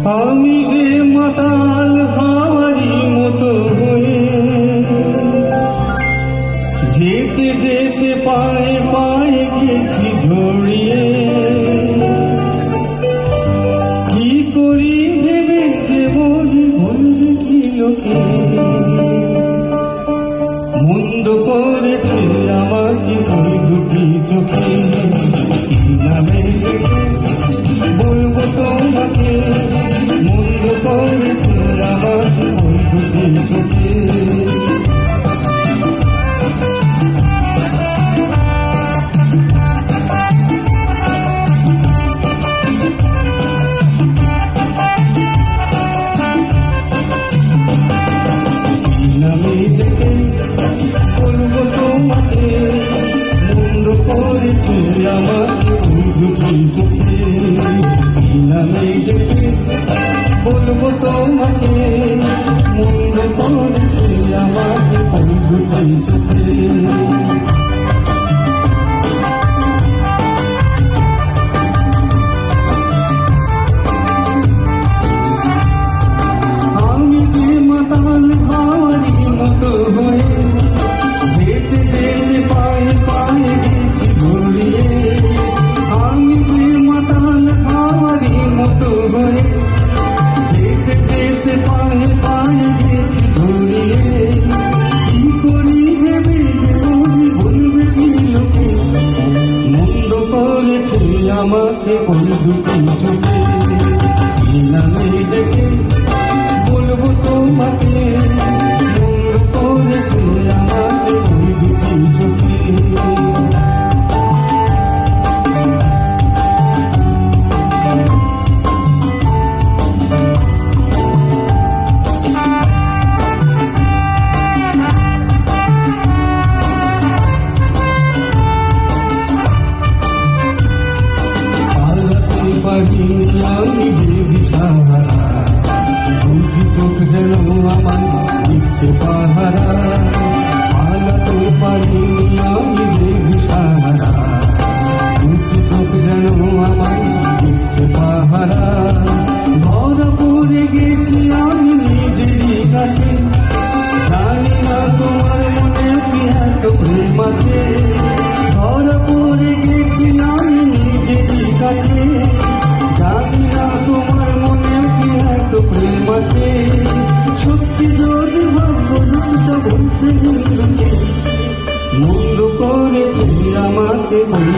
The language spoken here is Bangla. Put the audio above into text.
আমি যে মাতাল হাওয়ারি মতো হয়ে যেতে যেতে পায়ে পায়ে গেছি ঝরিয়ে, কি করি ভেবে যে বলি বলবে কি লোকে, মন্দ করেছে আমাকে ওই দুটি চোখে। কি নামে বলবো তোমাকে, মন্দ করেছে আমাকে ওই দুটি চোখে। বলবো তোমাকে, মন্দ করেছে আমাকে ওই দুটি চোখে। নামে ডেকে বলবো তোমাকে, মন্দ করেছে আমাকে ওই দুটি চোখে। আমি যে মাতাল হাওয়ারি মতো হয়ে যেতে যেতে পায়ে পায়ে গেছি ঝরিয়ে, আমি যে মাতাল হাওয়ারি মতো হয়ে যেতে যেতে পায়ে পায়ে গেছি ঝরিয়ে, কি করি ভেবে যে বলবে কি লোকে, মন্দ করেছে আমাকে ওই দুটি চোখে। নামে ডেকে বলবো তোমাকে, মন্দ করেছে আমাকে ওই দুটি চোখে। আমি যে দিশাহারা, দুটি চোখ যেন আমার দিচ্ছে পাহারা। পালাতে পারিনি আমি যে দিশাহারা, দুটি চোখ যেন আমার দিচ্ছে পাহারা। ধরা পড়ে গেছি আমি নিজেরই কাছে, জানি না তোমার মনে কি এত প্রেম আছে। ধরা পড়ে গেছি আমি নিজেরই কাছে, জানি না তোমার মনে কি এত প্রেম আছে। সত্যি যদি ভাবো বলছে মন্দ করেছে আমাকে ওই